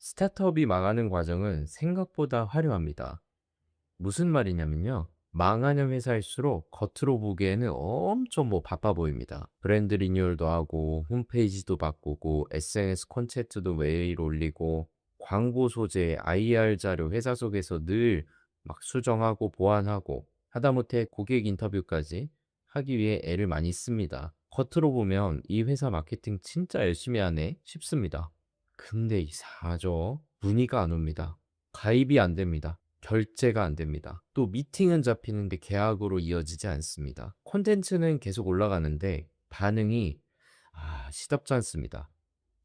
스타트업이 망하는 과정은 생각보다 화려합니다. 무슨 말이냐면요. 망하는 회사일수록 겉으로 보기에는 엄청 바빠 보입니다. 브랜드 리뉴얼도 하고, 홈페이지도 바꾸고, SNS 콘텐츠도 매일 올리고, 광고 소재, IR 자료 회사 속에서 늘 막 수정하고 보완하고, 하다못해 고객 인터뷰까지 하기 위해 애를 많이 씁니다. 겉으로 보면 이 회사 마케팅 진짜 열심히 하네 싶습니다. 근데 이상하죠. 문의가 안 옵니다. 가입이 안 됩니다. 결제가 안 됩니다. 또 미팅은 잡히는데 계약으로 이어지지 않습니다. 콘텐츠는 계속 올라가는데 반응이 시덥지 않습니다.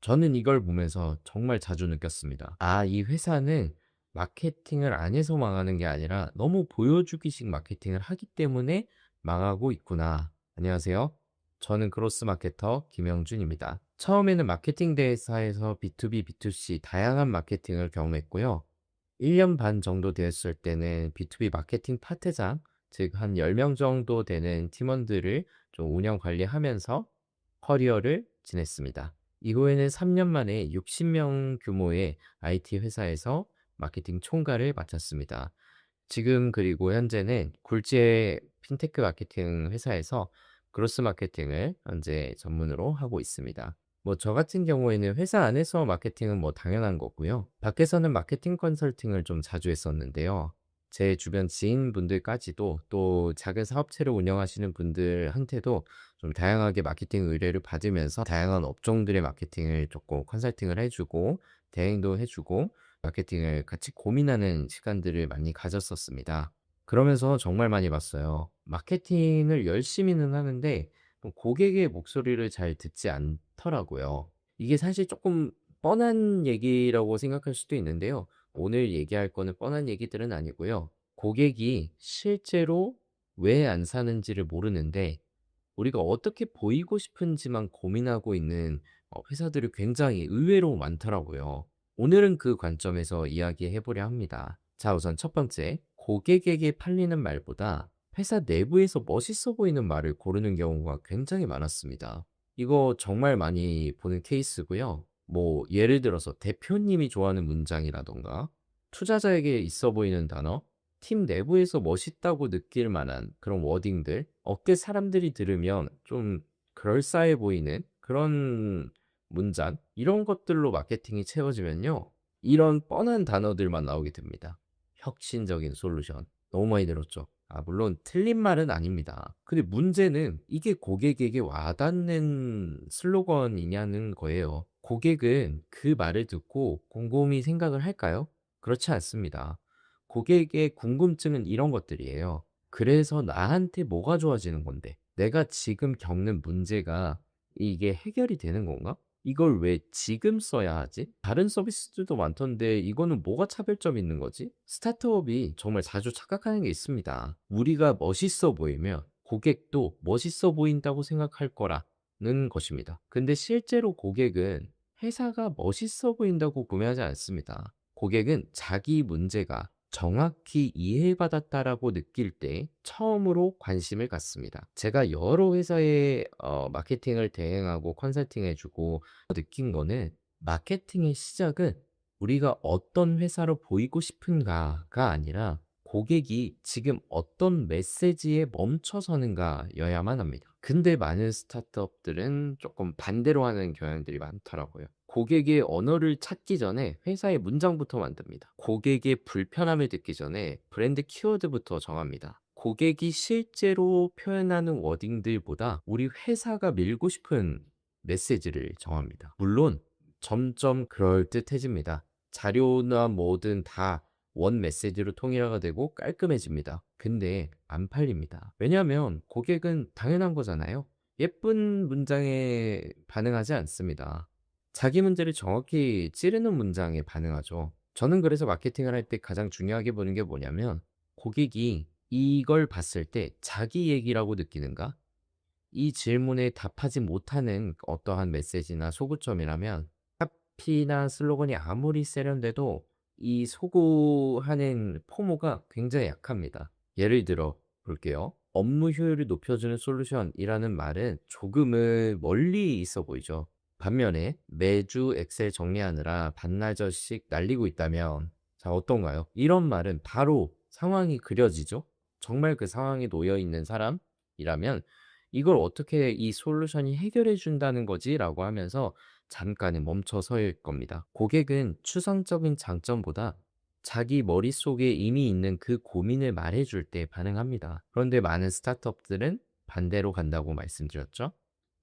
저는 이걸 보면서 정말 자주 느꼈습니다. 이 회사는 마케팅을 안 해서 망하는 게 아니라 너무 보여주기식 마케팅을 하기 때문에 망하고 있구나. 안녕하세요. 저는 크로스 마케터 김영준입니다. 처음에는 마케팅 대회사에서 B2B, B2C 다양한 마케팅을 경험했고요. 1년 반 정도 되었을 때는 B2B 마케팅 파트장, 즉 한 10명 정도 되는 팀원들을 좀 운영 관리하면서 커리어를 지냈습니다. 이후에는 3년 만에 60명 규모의 IT 회사에서 마케팅 총괄을 맡았습니다. 지금 그리고 현재는 굴지의 핀테크 마케팅 회사에서 그로스 마케팅을 현재 전문으로 하고 있습니다. 저 같은 경우에는 회사 안에서 마케팅은 당연한 거고요. 밖에서는 마케팅 컨설팅을 좀 자주 했었는데요. 제 주변 지인분들까지도 또 작은 사업체를 운영하시는 분들한테도 좀 다양하게 마케팅 의뢰를 받으면서 다양한 업종들의 마케팅을 조금 컨설팅을 해주고 대행도 해주고 마케팅을 같이 고민하는 시간들을 많이 가졌었습니다. 그러면서 정말 많이 봤어요. 마케팅을 열심히는 하는데 고객의 목소리를 잘 듣지 않더라고요. 이게 사실 조금 뻔한 얘기라고 생각할 수도 있는데요. 오늘 얘기할 거는 뻔한 얘기들은 아니고요. 고객이 실제로 왜 안 사는지를 모르는데 우리가 어떻게 보이고 싶은지만 고민하고 있는 회사들이 굉장히 의외로 많더라고요. 오늘은 그 관점에서 이야기해 보려 합니다. 자, 우선 첫 번째, 고객에게 팔리는 말보다 회사 내부에서 멋있어 보이는 말을 고르는 경우가 굉장히 많았습니다. 이거 정말 많이 보는 케이스고요. 예를 들어서 대표님이 좋아하는 문장이라던가 투자자에게 있어 보이는 단어, 팀 내부에서 멋있다고 느낄 만한 그런 워딩들, 어깨 사람들이 들으면 좀 그럴싸해 보이는 그런 문장, 이런 것들로 마케팅이 채워지면요. 이런 뻔한 단어들만 나오게 됩니다. 혁신적인 솔루션. 너무 많이 들었죠. 물론 틀린 말은 아닙니다. 근데 문제는 이게 고객에게 와닿는 슬로건이냐는 거예요. 고객은 그 말을 듣고 곰곰이 생각을 할까요? 그렇지 않습니다. 고객의 궁금증은 이런 것들이에요. 그래서 나한테 뭐가 좋아지는 건데? 내가 지금 겪는 문제가 이게 해결이 되는 건가? 이걸 왜 지금 써야 하지? 다른 서비스들도 많던데 이거는 뭐가 차별점 있는 거지? 스타트업이 정말 자주 착각하는 게 있습니다. 우리가 멋있어 보이면 고객도 멋있어 보인다고 생각할 거라는 것입니다. 근데 실제로 고객은 회사가 멋있어 보인다고 구매하지 않습니다. 고객은 자기 문제가 정확히 이해받았다라고 느낄 때 처음으로 관심을 갖습니다. 제가 여러 회사에 마케팅을 대행하고 컨설팅해주고 느낀 거는 마케팅의 시작은 우리가 어떤 회사로 보이고 싶은가가 아니라 고객이 지금 어떤 메시지에 멈춰서는가여야만 합니다. 근데 많은 스타트업들은 조금 반대로 하는 경향들이 많더라고요. 고객의 언어를 찾기 전에 회사의 문장부터 만듭니다. 고객의 불편함을 듣기 전에 브랜드 키워드부터 정합니다. 고객이 실제로 표현하는 워딩들보다 우리 회사가 밀고 싶은 메시지를 정합니다. 물론 점점 그럴듯해집니다. 자료나 뭐든 다 원 메시지로 통일화가 되고 깔끔해집니다. 근데 안 팔립니다. 왜냐하면 고객은 당연한 거잖아요. 예쁜 문장에 반응하지 않습니다. 자기 문제를 정확히 찌르는 문장에 반응하죠. 저는 그래서 마케팅을 할 때 가장 중요하게 보는 게 뭐냐면 고객이 이걸 봤을 때 자기 얘기라고 느끼는가? 이 질문에 답하지 못하는 어떠한 메시지나 소구점이라면 카피나 슬로건이 아무리 세련돼도 이 소구하는 포모가 굉장히 약합니다. 예를 들어 볼게요. 업무 효율을 높여주는 솔루션이라는 말은 조금은 멀리 있어 보이죠. 반면에 매주 엑셀 정리하느라 반나절씩 날리고 있다면 자 어떤가요? 이런 말은 바로 상황이 그려지죠. 정말 그 상황에 놓여 있는 사람이라면 '이걸 어떻게 이 솔루션이 해결해 준다는 거지?'라고 하면서 잠깐은 멈춰 설 겁니다. 고객은 추상적인 장점보다 자기 머릿속에 이미 있는 그 고민을 말해 줄 때 반응합니다. 그런데 많은 스타트업들은 반대로 간다고 말씀드렸죠.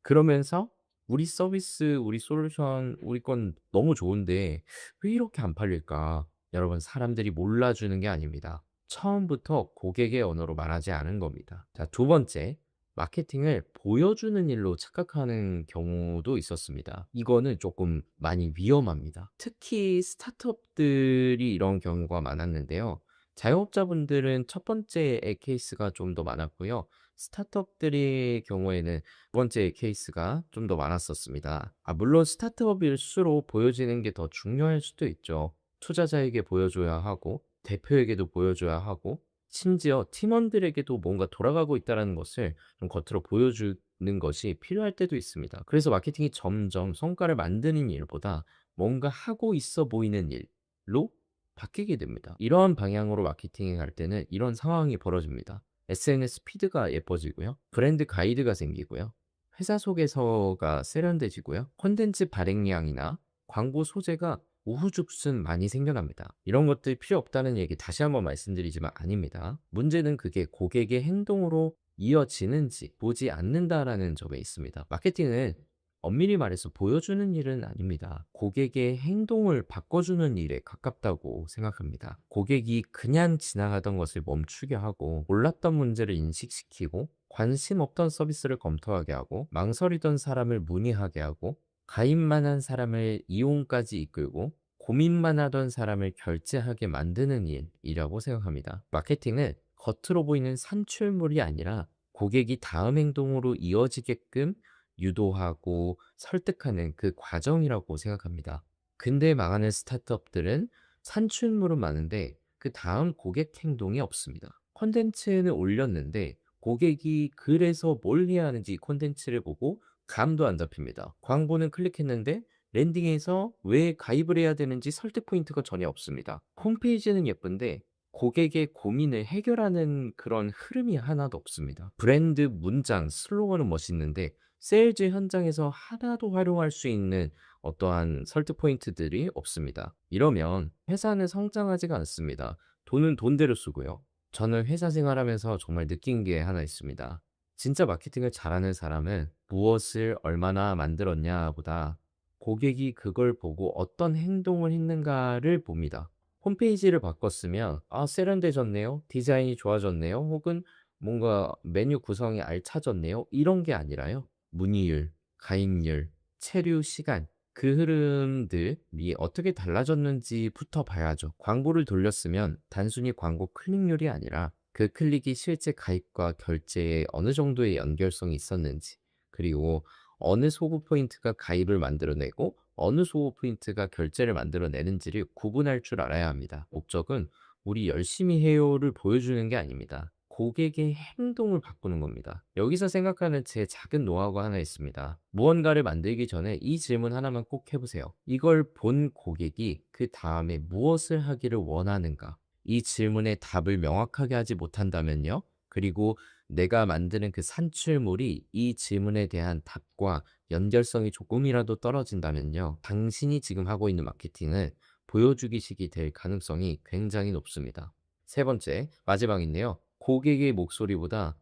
그러면서 우리 서비스, 우리 솔루션, 우리 건 너무 좋은데 왜 이렇게 안 팔릴까? 여러분, 사람들이 몰라주는 게 아닙니다. 처음부터 고객의 언어로 말하지 않은 겁니다. 자, 두 번째, 마케팅을 보여주는 일로 착각하는 경우도 있었습니다. 이거는 조금 많이 위험합니다. 특히 스타트업들이 이런 경우가 많았는데요. 자영업자분들은 첫 번째 케이스가 좀 더 많았고요. 스타트업들의 경우에는 두 번째 케이스가 좀 더 많았었습니다. 물론 스타트업일수록 보여지는 게 더 중요할 수도 있죠. 투자자에게 보여줘야 하고, 대표에게도 보여줘야 하고, 심지어 팀원들에게도 뭔가 돌아가고 있다는 것을 좀 겉으로 보여주는 것이 필요할 때도 있습니다. 그래서 마케팅이 점점 성과를 만드는 일보다 뭔가 하고 있어 보이는 일로 바뀌게 됩니다. 이러한 방향으로 마케팅에 갈 때는 이런 상황이 벌어집니다. SNS 피드가 예뻐지고요. 브랜드 가이드가 생기고요. 회사 소개서가 세련돼지고요. 콘텐츠 발행량이나 광고 소재가 우후죽순 많이 생겨납니다. 이런 것들 필요 없다는 얘기 다시 한번 말씀드리지만 아닙니다. 문제는 그게 고객의 행동으로 이어지는지 보지 않는다라는 점에 있습니다. 마케팅은 엄밀히 말해서 보여주는 일은 아닙니다. 고객의 행동을 바꿔주는 일에 가깝다고 생각합니다. 고객이 그냥 지나가던 것을 멈추게 하고 몰랐던 문제를 인식시키고 관심 없던 서비스를 검토하게 하고 망설이던 사람을 문의하게 하고 가입만 한 사람을 이용까지 이끌고 고민만 하던 사람을 결제하게 만드는 일이라고 생각합니다. 마케팅은 겉으로 보이는 산출물이 아니라 고객이 다음 행동으로 이어지게끔 유도하고 설득하는 그 과정이라고 생각합니다. 근데 망하는 스타트업들은 산출물은 많은데 그 다음 고객 행동이 없습니다. 콘텐츠는 올렸는데 고객이 그래서 뭘 해야 하는지 콘텐츠를 보고 감도 안 잡힙니다. 광고는 클릭했는데 랜딩에서 왜 가입을 해야 되는지 설득 포인트가 전혀 없습니다. 홈페이지는 예쁜데 고객의 고민을 해결하는 그런 흐름이 하나도 없습니다. 브랜드 문장, 슬로건은 멋있는데 세일즈 현장에서 하나도 활용할 수 있는 어떠한 설득 포인트들이 없습니다. 이러면 회사는 성장하지가 않습니다. 돈은 돈대로 쓰고요. 저는 회사 생활하면서 정말 느낀 게 하나 있습니다. 진짜 마케팅을 잘하는 사람은 무엇을 얼마나 만들었냐 보다 고객이 그걸 보고 어떤 행동을 했는가를 봅니다. 홈페이지를 바꿨으면 세련돼졌네요. 디자인이 좋아졌네요. 혹은 뭔가 메뉴 구성이 알차졌네요. 이런 게 아니라요. 문의율, 가입률, 체류 시간, 그 흐름들이 어떻게 달라졌는지부터 봐야죠. 광고를 돌렸으면 단순히 광고 클릭률이 아니라 그 클릭이 실제 가입과 결제에 어느 정도의 연결성이 있었는지, 그리고 어느 소구 포인트가 가입을 만들어내고 어느 소구 포인트가 결제를 만들어내는지를 구분할 줄 알아야 합니다. 목적은 우리 열심히 해요를 보여주는 게 아닙니다. 고객의 행동을 바꾸는 겁니다. 여기서 생각하는 제 작은 노하우가 하나 있습니다. 무언가를 만들기 전에 이 질문 하나만 꼭 해보세요. 이걸 본 고객이 그 다음에 무엇을 하기를 원하는가? 이 질문의 답을 명확하게 하지 못한다면요. 그리고 내가 만드는 그 산출물이 이 질문에 대한 답과 연결성이 조금이라도 떨어진다면요. 당신이 지금 하고 있는 마케팅은 보여주기식이 될 가능성이 굉장히 높습니다. 세 번째, 마지막인데요. 고객의 목소리보다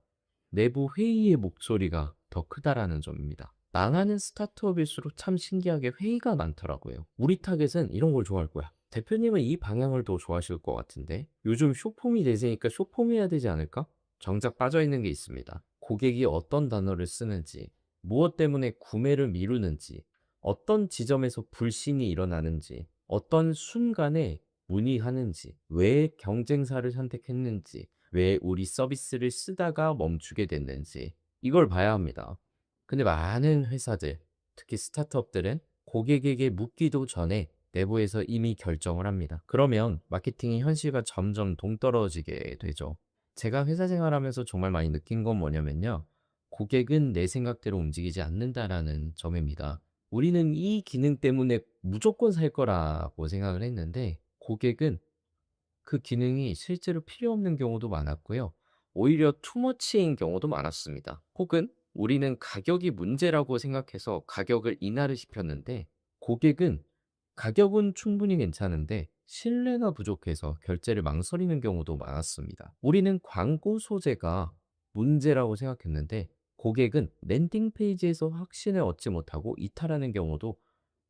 내부 회의의 목소리가 더 크다라는 점입니다. 망하는 스타트업일수록 참 신기하게 회의가 많더라고요. 우리 타겟은 이런 걸 좋아할 거야. 대표님은 이 방향을 더 좋아하실 것 같은데 요즘 쇼폼이 대세니까 쇼폼 해야 되지 않을까? 정작 빠져있는 게 있습니다. 고객이 어떤 단어를 쓰는지, 무엇 때문에 구매를 미루는지, 어떤 지점에서 불신이 일어나는지, 어떤 순간에 문의하는지, 왜 경쟁사를 선택했는지, 왜 우리 서비스를 쓰다가 멈추게 됐는지 이걸 봐야 합니다. 근데 많은 회사들, 특히 스타트업들은 고객에게 묻기도 전에 내부에서 이미 결정을 합니다. 그러면 마케팅의 현실과 점점 동떨어지게 되죠. 제가 회사 생활하면서 정말 많이 느낀 건 뭐냐면요. 고객은 내 생각대로 움직이지 않는다라는 점입니다. 우리는 이 기능 때문에 무조건 살 거라고 생각을 했는데 고객은 그 기능이 실제로 필요 없는 경우도 많았고요. 오히려 투머치인 경우도 많았습니다. 혹은 우리는 가격이 문제라고 생각해서 가격을 인하를 시켰는데 고객은 가격은 충분히 괜찮은데 신뢰가 부족해서 결제를 망설이는 경우도 많았습니다. 우리는 광고 소재가 문제라고 생각했는데 고객은 랜딩 페이지에서 확신을 얻지 못하고 이탈하는 경우도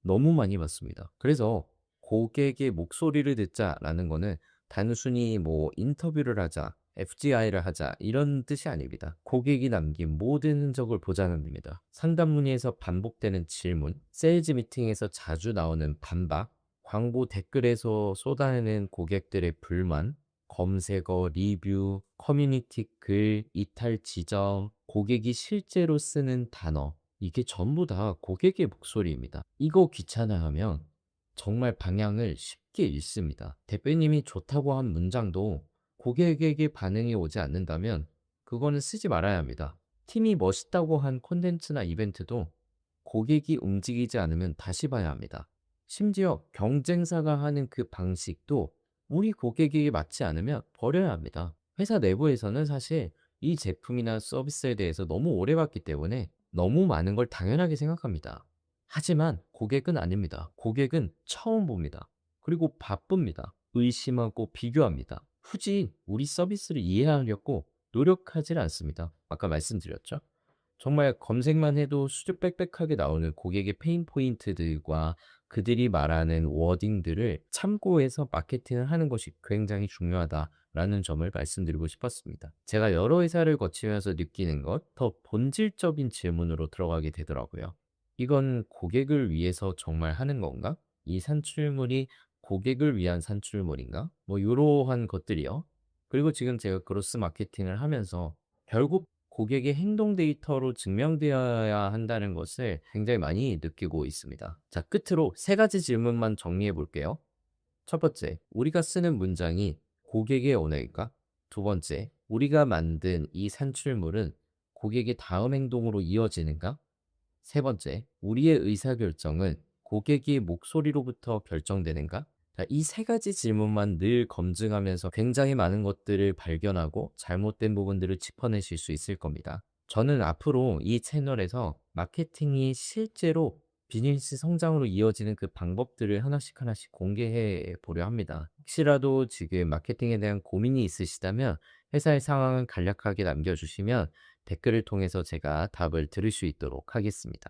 너무 많이 봤습니다. 그래서 고객의 목소리를 듣자라는 거는 단순히 뭐 인터뷰를 하자, FGI를 하자 이런 뜻이 아닙니다. 고객이 남긴 모든 흔적을 보자는 겁니다. 상담 문의에서 반복되는 질문, 세일즈 미팅에서 자주 나오는 반박, 광고 댓글에서 쏟아내는 고객들의 불만, 검색어, 리뷰, 커뮤니티 글, 이탈 지점, 고객이 실제로 쓰는 단어, 이게 전부 다 고객의 목소리입니다. 이거 귀찮아하면 정말 방향을 쉽게 잃습니다. 대표님이 좋다고 한 문장도 고객에게 반응이 오지 않는다면 그거는 쓰지 말아야 합니다. 팀이 멋있다고 한 콘텐츠나 이벤트도 고객이 움직이지 않으면 다시 봐야 합니다. 심지어 경쟁사가 하는 그 방식도 우리 고객에게 맞지 않으면 버려야 합니다. 회사 내부에서는 사실 이 제품이나 서비스에 대해서 너무 오래 봤기 때문에 너무 많은 걸 당연하게 생각합니다. 하지만 고객은 아닙니다. 고객은 처음 봅니다. 그리고 바쁩니다. 의심하고 비교합니다. 굳이 우리 서비스를 이해하려고 노력하지 않습니다. 아까 말씀드렸죠? 정말 검색만 해도 수줍 빽빽하게 나오는 고객의 페인 포인트들과 그들이 말하는 워딩들을 참고해서 마케팅을 하는 것이 굉장히 중요하다라는 점을 말씀드리고 싶었습니다. 제가 여러 회사를 거치면서 느끼는 것, 더 본질적인 질문으로 들어가게 되더라고요. 이건 고객을 위해서 정말 하는 건가? 이 산출물이 고객을 위한 산출물인가? 뭐 이러한 것들이요. 그리고 지금 제가 그로스 마케팅을 하면서 결국 고객의 행동 데이터로 증명되어야 한다는 것을 굉장히 많이 느끼고 있습니다. 자, 끝으로 세 가지 질문만 정리해 볼게요. 첫 번째, 우리가 쓰는 문장이 고객의 언어일까? 두 번째, 우리가 만든 이 산출물은 고객의 다음 행동으로 이어지는가? 세 번째, 우리의 의사결정은 고객의 목소리로부터 결정되는가? 자, 이 세 가지 질문만 늘 검증하면서 굉장히 많은 것들을 발견하고 잘못된 부분들을 짚어내실 수 있을 겁니다. 저는 앞으로 이 채널에서 마케팅이 실제로 비즈니스 성장으로 이어지는 그 방법들을 하나씩 하나씩 공개해 보려 합니다. 혹시라도 지금 마케팅에 대한 고민이 있으시다면 회사의 상황을 간략하게 남겨주시면 댓글을 통해서 제가 답을 들을 수 있도록 하겠습니다.